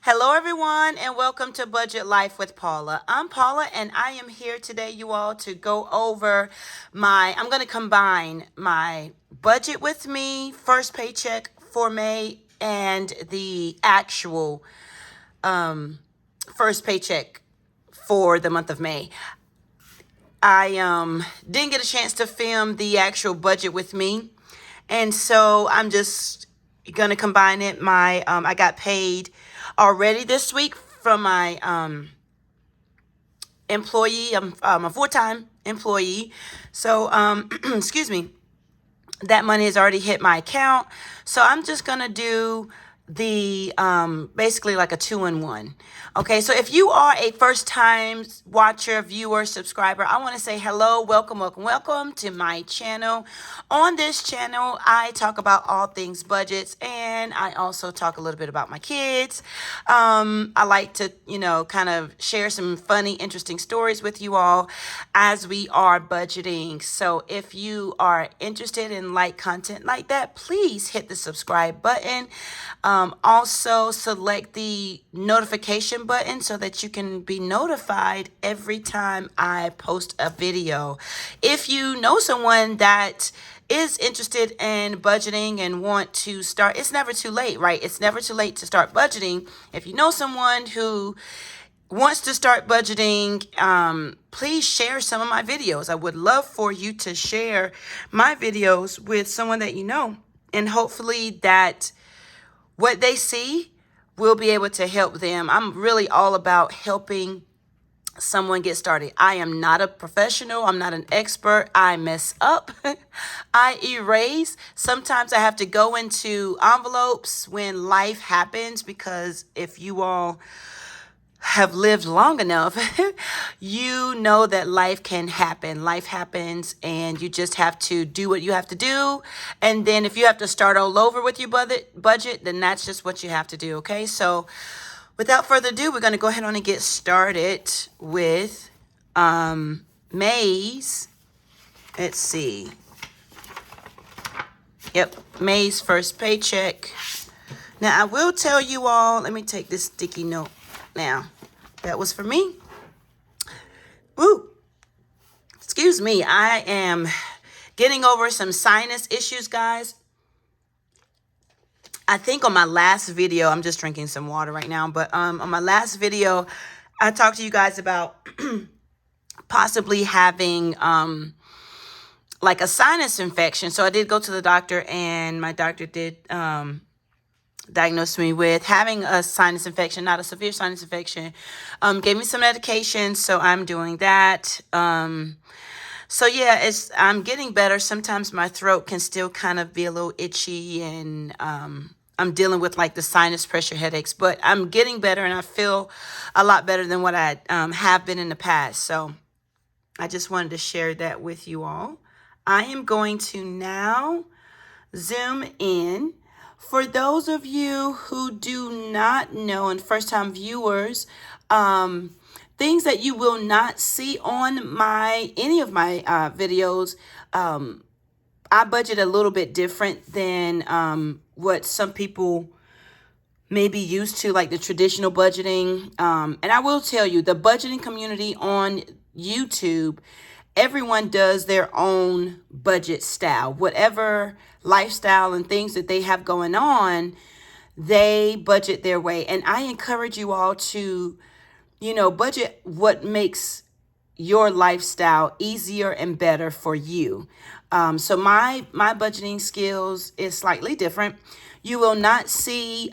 Hello, everyone, and welcome to Budget Life with Paula. I'm Paula, and I am here today, you all, to go over I'm going to combine my budget with me, first paycheck for May, and the actual first paycheck for the month of May. I didn't get a chance to film the actual budget with me, and so I'm just gonna combine it. I got paid already this week from my employee. I'm a full-time employee, so excuse me. That money has already hit my account, so I'm just gonna do the basically like a 2-in-1. Okay, so if you are a first time watcher, viewer, subscriber, I want to say hello, welcome to my channel. On this channel, I talk about all things budgets, and I also talk a little bit about my kids. I like to, kind of share some funny, interesting stories with you all as we are budgeting. So if you are interested in like content like that, please hit the subscribe button. Also select the notification button so that you can be notified every time I post a video. If you know someone that is interested in budgeting and want to start, it's never too late, right? It's never too late to start budgeting. If you know someone who wants to start budgeting, please share some of my videos. I would love for you to share my videos with someone that you know, and hopefully that what they see will be able to help them. I'm really all about helping someone get started. I am not a professional. I'm not an expert. I mess up. I erase. Sometimes I have to go into envelopes when life happens, because if you all have lived long enough, you know that life can happen. Life happens, and you just have to do what you have to do. And then if you have to start all over with your budget, then that's just what you have to do. Okay, so without further ado, we're going to go ahead on and get started with May's. Let's see. Yep, May's first paycheck. Now, I will tell you all, let me take this sticky note now. That was for me. Woo. Excuse me. I am getting over some sinus issues, guys. I think on my last video, I'm just drinking some water right now, but on my last video, I talked to you guys about possibly having like a sinus infection. So I did go to the doctor, and my doctor did diagnosed me with having a sinus infection, not a severe sinus infection. Gave me some medication, so I'm doing that. So yeah, I'm getting better. Sometimes my throat can still kind of be a little itchy, and I'm dealing with like the sinus pressure headaches, but I'm getting better, and I feel a lot better than what I have been in the past. So I just wanted to share that with you all. I am going to now zoom in. For those of you who do not know, and first-time viewers, things that you will not see on any of my videos, I budget a little bit different than what some people may be used to, like the traditional budgeting. And I will tell you, the budgeting community on YouTube, everyone does their own budget style. Whatever lifestyle and things that they have going on, they budget their way. And I encourage you all to, budget what makes your lifestyle easier and better for you. So my budgeting skills is slightly different. You will not see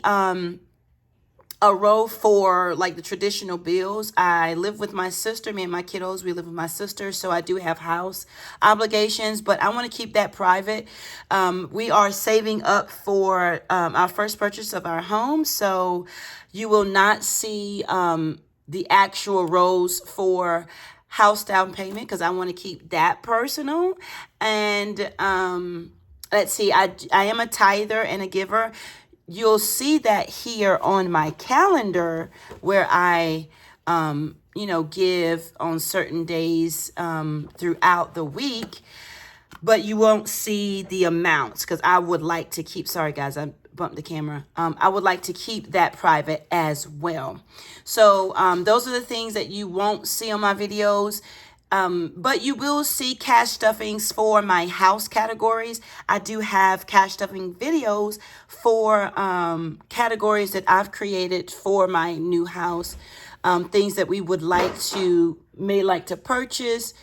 a row for like the traditional bills. I live with my sister. Me and my kiddos, we live with my sister. So I do have house obligations, but I want to keep that private. We are saving up for our first purchase of our home. So you will not see the actual rows for house down payment, because I want to keep that personal. And let's see, I am a tither and a giver. You'll see that here on my calendar, where I, give on certain days throughout the week, but you won't see the amounts, because I would like to keep, sorry guys, bump the camera. I would like to keep that private as well. So those are the things that you won't see on my videos. But you will see cash stuffings for my house categories. I do have cash stuffing videos for categories that I've created for my new house. Things that we would may like to purchase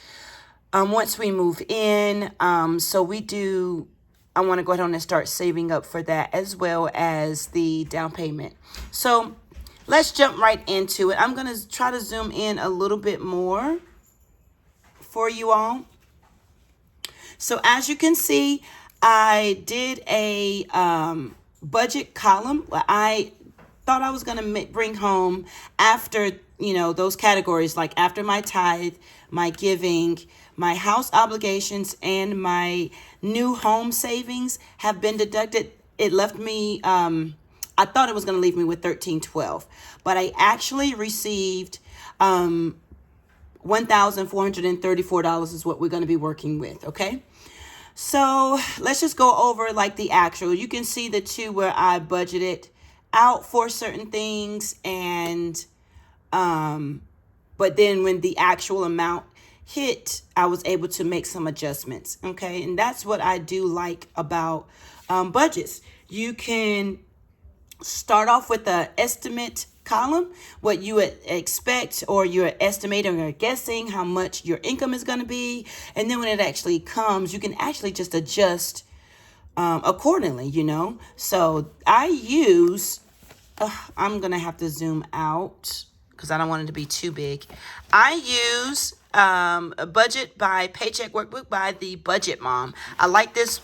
once we move in. So I want to go ahead and start saving up for that, as well as the down payment. So let's jump right into it. I'm going to try to zoom in a little bit more for you all. So as you can see, I did a budget column. I thought I was going to bring home, after, those categories, like after my tithe, my giving, my house obligations, and my new home savings have been deducted. It left me, I thought it was going to leave me with $1,312, but I actually received $1,434 is what we're going to be working with. Okay. So let's just go over like the actual. You can see the two where I budgeted out for certain things, and but then when the actual amount hit, I was able to make some adjustments. Okay. And that's what I do like about budgets. You can start off with the estimate column, what you would expect, or you're estimating or guessing how much your income is going to be. And then when it actually comes, you can actually just adjust accordingly, So I use, I'm going to have to zoom out because I don't want it to be too big. I use a budget by Paycheck Workbook by the Budget Mom. I like this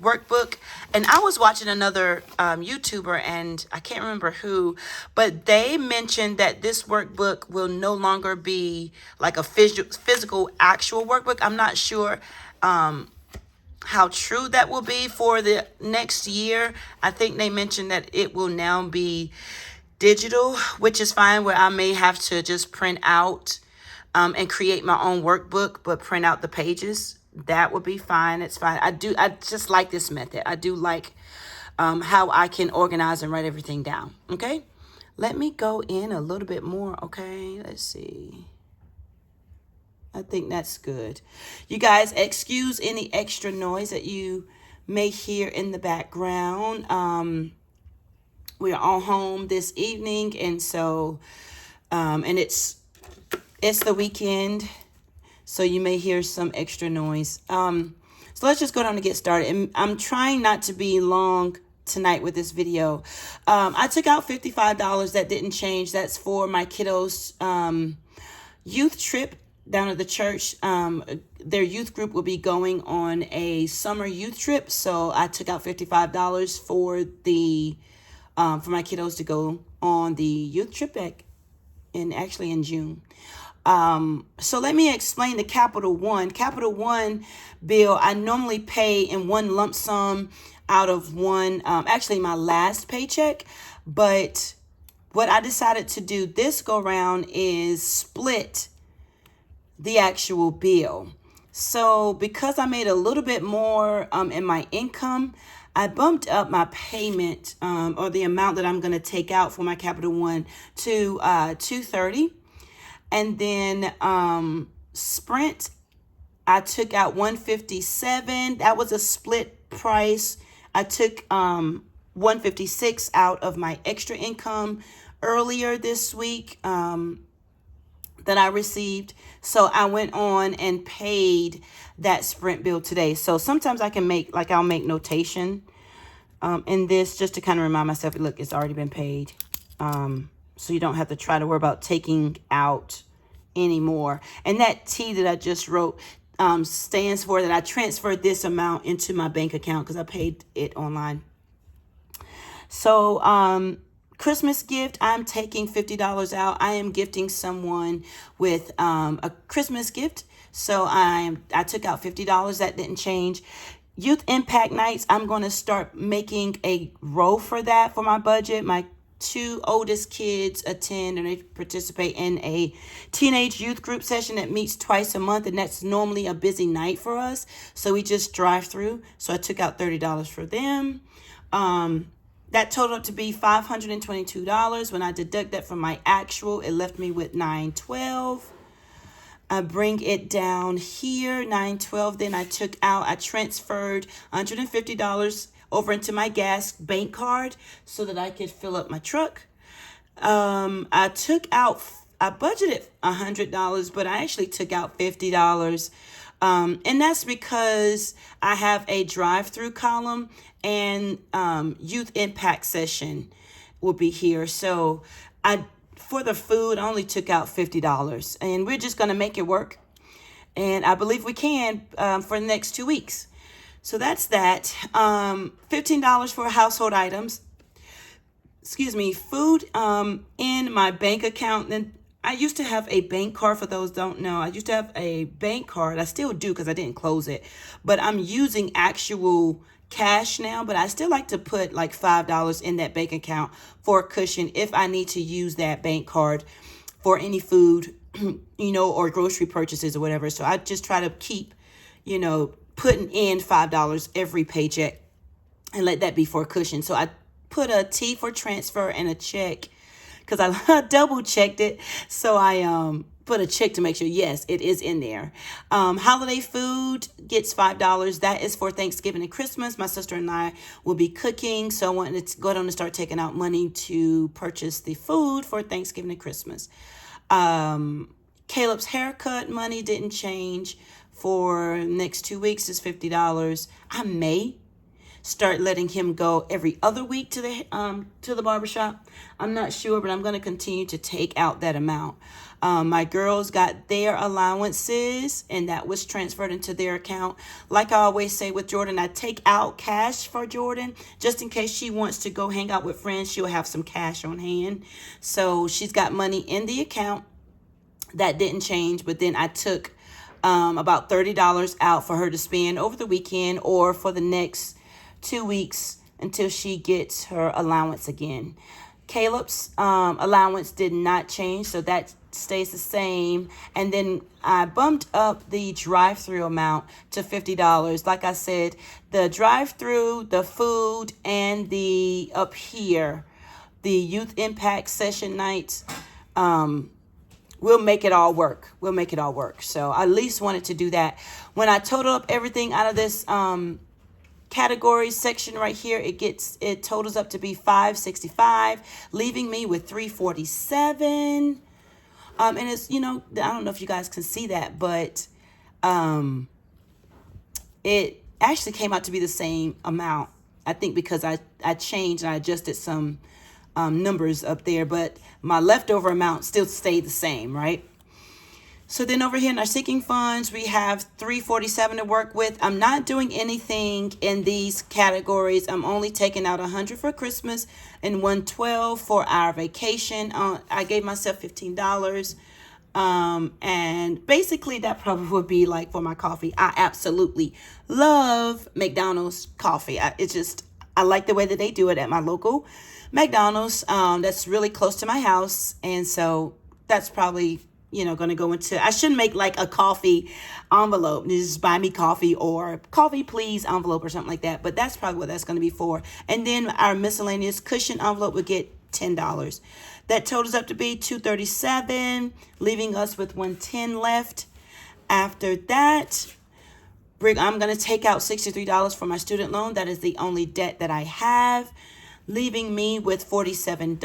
workbook, and I was watching another YouTuber, and I can't remember who, but they mentioned that this workbook will no longer be like a physical actual workbook. I'm not sure how true that will be for the next year. I think they mentioned that it will now be digital, which is fine, where I may have to just print out and create my own workbook, but print out the pages. That would be fine. It's fine. I just like this method. I do like how I can organize and write everything down. Okay. Let me go in a little bit more. Okay. Let's see. I think that's good. You guys, excuse any extra noise that you may hear in the background. We are all home this evening, and so and it's the weekend, so you may hear some extra noise. So let's just go down and get started. And I'm trying not to be long tonight with this video. I took out $55. That didn't change. That's for my kiddos' youth trip down at the church. Their youth group will be going on a summer youth trip. So I took out $55 for for my kiddos to go on the youth trip actually in June. So let me explain the Capital One. Capital One bill, I normally pay in one lump sum out of one, actually my last paycheck. But what I decided to do this go round is split the actual bill. So because I made a little bit more in my income, I bumped up my payment or the amount that I'm going to take out for my Capital One to $230. And then Sprint, I took out $157. That was a split price. I took $156 out of my extra income earlier this week that I received. So I went on and paid that Sprint bill today. So sometimes I can I'll make notation in this just to kind of remind myself, look, it's already been paid. So you don't have to try to worry about taking out anymore. And that T that I just wrote stands for that I transferred this amount into my bank account because I paid it online. So Christmas gift, I'm taking $50 out. I am gifting someone with a Christmas gift. So I took out $50. That didn't change. Youth Impact Nights, I'm going to start making a row for that for my budget. My two oldest kids attend and they participate in a teenage youth group session that meets twice a month. And that's normally a busy night for us. So we just drive through. So I took out $30 for them. That totaled up to be $522. When I deduct that from my actual, it left me with $912. I bring it down here, $912. Then I transferred $150 over into my gas bank card so that I could fill up my truck. I budgeted $100, but I actually took out $50. And that's because I have a drive-through column and youth impact session will be here. So for the food, I only took out $50, and we're just going to make it work. And I believe we can for the next 2 weeks. So that's that. $15 for household items. Food in my bank account. And I used to have a bank card, for those who don't know. I used to have a bank card. I still do because I didn't close it. But I'm using actual cash now, but I still like to put like $5 in that bank account for a cushion if I need to use that bank card for any food, or grocery purchases or whatever. So I just try to keep, putting in $5 every paycheck and let that be for a cushion. So I put a T for transfer and a check because I double checked it. So I put a check to make sure, yes, it is in there. Holiday food gets $5. That is for Thanksgiving and Christmas. My sister and I will be cooking. So I wanted to go down and start taking out money to purchase the food for Thanksgiving and Christmas. Caleb's haircut money didn't change for next 2 weeks. Is $50. I may start letting him go every other week to the barbershop. I'm not sure, but I'm going to continue to take out that amount. My girls got their allowances, and that was transferred into their account. Like I always say with Jordan, I take out cash for Jordan just in case she wants to go hang out with friends. She'll have some cash on hand. So she's got money in the account. That didn't change, but then I took about $30 out for her to spend over the weekend or for the next 2 weeks until she gets her allowance again. Caleb's allowance did not change, so that stays the same. And then I bumped up the drive-through amount to $50. Like I said, the drive-through, the food, and the up here, the youth impact session nights, we'll make it all work. So I at least wanted to do that. When I total up everything out of this category section right here, it totals up to be $565, leaving me with $347. And it's, I don't know if you guys can see that, but it actually came out to be the same amount. I think because I changed and I adjusted some numbers up there, but my leftover amount still stayed the same, right? So then over here in our sinking funds, we have $347 to work with. I'm not doing anything in these categories. I'm only taking out $100 for Christmas and $112 for our vacation. I gave myself $15. And basically that probably would be like for my coffee. I absolutely love McDonald's coffee. I like the way that they do it at my local McDonald's. That's really close to my house. And so that's probably, going to go into, I shouldn't make like a coffee envelope. Just buy me coffee or coffee please envelope or something like that. But that's probably what that's going to be for. And then our miscellaneous cushion envelope would get $10. That totals up to be $237, leaving us with $110 left. After that, I'm going to take out $63 for my student loan. That is the only debt that I have, leaving me with $47.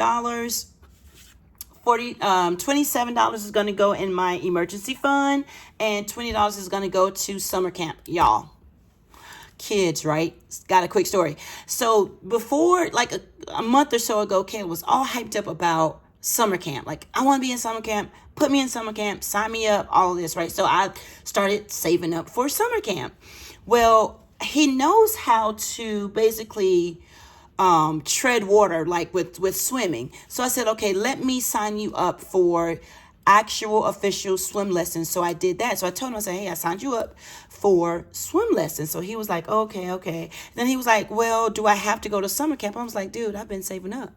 $27 is going to go in my emergency fund, and $20 is going to go to summer camp. Y'all, kids, right? Got a quick story. So before, like a month or so ago, Kayla was all hyped up about summer camp. Like, I want to be in summer camp. Put me in summer camp. Sign me up. All of this, right? So I started saving up for summer camp. Well, he knows how to basically tread water, like with swimming. So I said, okay, let me sign you up for actual official swim lessons. So I did that. So I told him, I said, hey, I signed you up for swim lessons. So he was like, okay. Then he was like, well, do I have to go to summer camp? I was like, dude, I've been saving up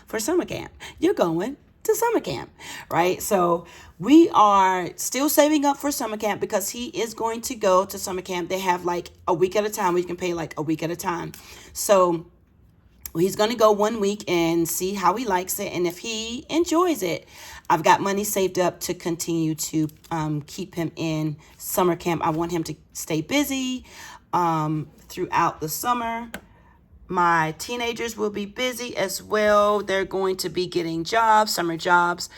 for summer camp. You're going to summer camp, right? So we are still saving up for summer camp because he is going to go to summer camp. They have like a week at a time. We can pay like a week at a time. So Well, he's going to go 1 week and see how he likes it. And if he enjoys it, I've got money saved up to continue to keep him in summer camp. I want him to stay busy throughout the summer. My teenagers will be busy as well. They're going to be getting jobs, summer jobs.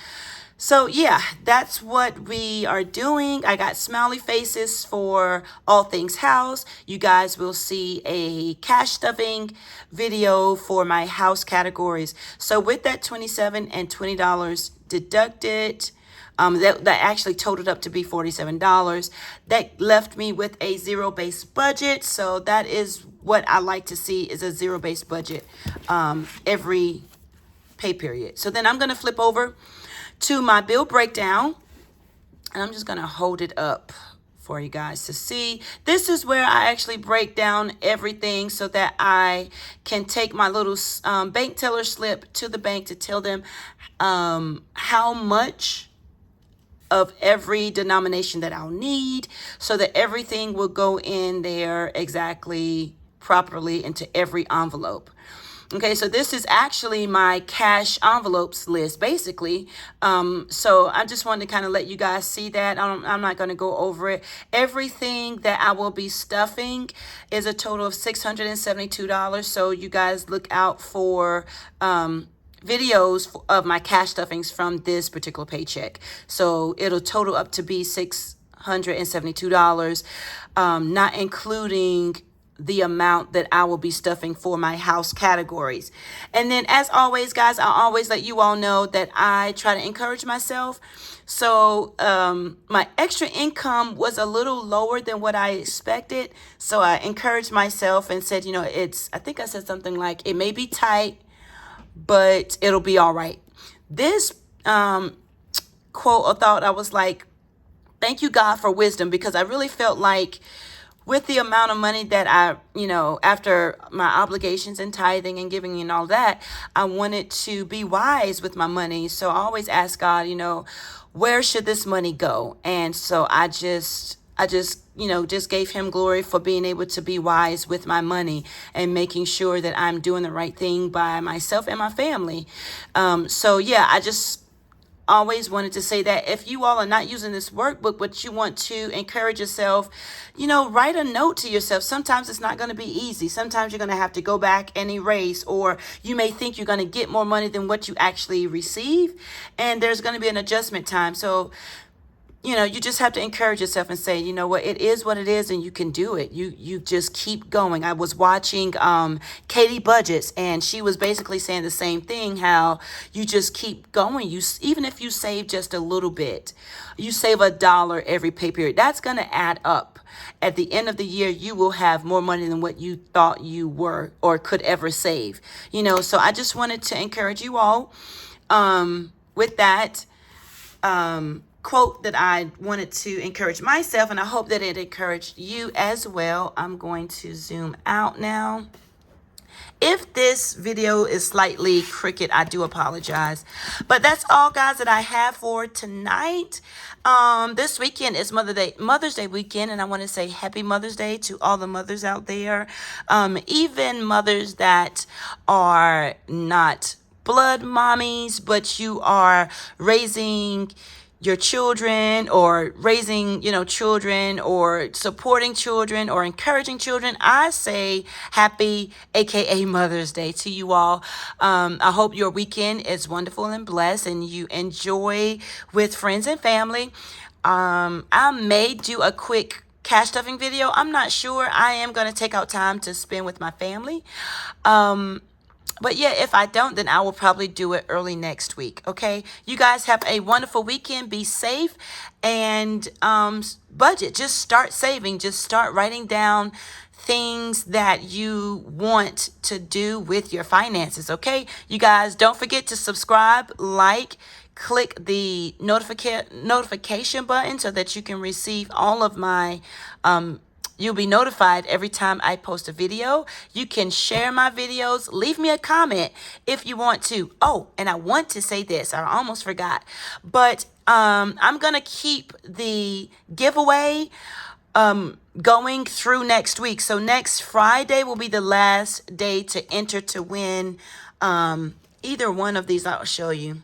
So yeah, that's what we are doing. I got smiley faces for all things house. You guys will see a cash stuffing video for my house categories. So with that $27 and $20 deducted, that actually totaled up to be $47. That left me with a zero-based budget. So that is what I like to see, is a zero-based budget every pay period. So then I'm going to flip over to my bill breakdown, and I'm just going to hold it up for you guys to see. This is where I actually break down everything so that I can take my little bank teller slip to the bank to tell them how much of every denomination that I'll need, so that everything will go in there exactly properly into every envelope. Okay, so this is actually my cash envelopes list, basically. So I just wanted to kind of let you guys see that. I'm not going to go over it. Everything that I will be stuffing is a total of $672. So you guys look out for videos of my cash stuffings from this particular paycheck. So it'll total up to be $672, not including the amount that I will be stuffing for my house categories. And then, as always, guys, I always let you all know that I try to encourage myself. So my extra income was a little lower than what I expected. So I encouraged myself and said, I think I said something like, it may be tight, but it'll be all right. This quote or thought, I was like, thank you, God, for wisdom, because I really felt like with the amount of money that I, after my obligations and tithing and giving and all that, I wanted to be wise with my money. So I always ask God, where should this money go? And so I just gave him glory for being able to be wise with my money and making sure that I'm doing the right thing by myself and my family. So yeah, I just always wanted to say that if you all are not using this workbook, but you want to encourage yourself, write a note to yourself. Sometimes it's not going to be easy. Sometimes you're going to have to go back and erase, or you may think you're going to get more money than what you actually receive, and there's going to be an adjustment time. So you just have to encourage yourself and say, what, it is what it is, and you can do it. You just keep going. I was watching Katie Budgets, and she was basically saying the same thing, how you just keep going. Even if you save just a little bit, you save $1 every pay period, that's going to add up. At the end of the year, you will have more money than what you thought you were or could ever save. So I just wanted to encourage you all with that quote that I wanted to encourage myself, and I hope that it encouraged you as well. I'm going to zoom out now. If this video is slightly crooked, I do apologize. But that's all, guys, that I have for tonight. This weekend is Mother's Day weekend, and I want to say happy Mother's Day to all the mothers out there. Even mothers that are not blood mommies, but you are raising your children, or raising, children, or supporting children, or encouraging children. I say happy, aka Mother's Day, to you all. I hope your weekend is wonderful and blessed, and you enjoy with friends and family. I may do a quick cash stuffing video. I'm not sure. I am going to take out time to spend with my family. But yeah, if I don't, then I will probably do it early next week. Okay, you guys have a wonderful weekend. Be safe, and budget. Just start saving. Just start writing down things that you want to do with your finances. Okay, you guys, don't forget to subscribe, click the notification button so that you can receive all of my you'll be notified every time I post a video. You can share my videos. Leave me a comment if you want to. Oh, and I want to say this. I almost forgot. But I'm going to keep the giveaway going through next week. So next Friday will be the last day to enter to win either one of these. I'll show you.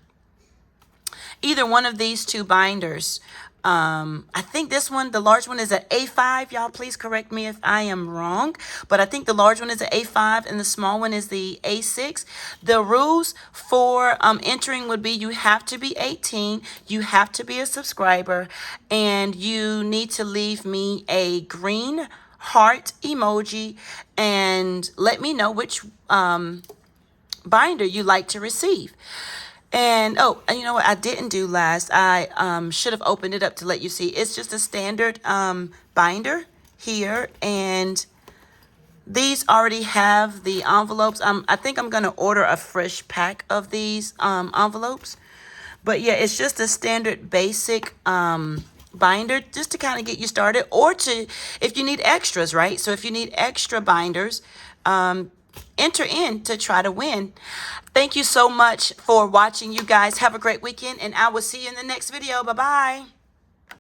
Either one of these two binders. I think this one, the large one, is an A5. Y'all, please correct me if I am wrong. But I think the large one is an A5 and the small one is the A6. The rules for entering would be you have to be 18, you have to be a subscriber, and you need to leave me a green heart emoji and let me know which binder you like to receive. And oh, and you know what I didn't do last? I should have opened it up to let you see. It's just a standard binder here, and these already have the envelopes. I think I'm gonna order a fresh pack of these envelopes. But yeah, it's just a standard basic binder just to kind of get you started, or to if you need extras, right? So if you need extra binders, enter in to try to win. Thank you so much for watching, you guys. Have a great weekend, and I will see you in the next video. Bye-bye.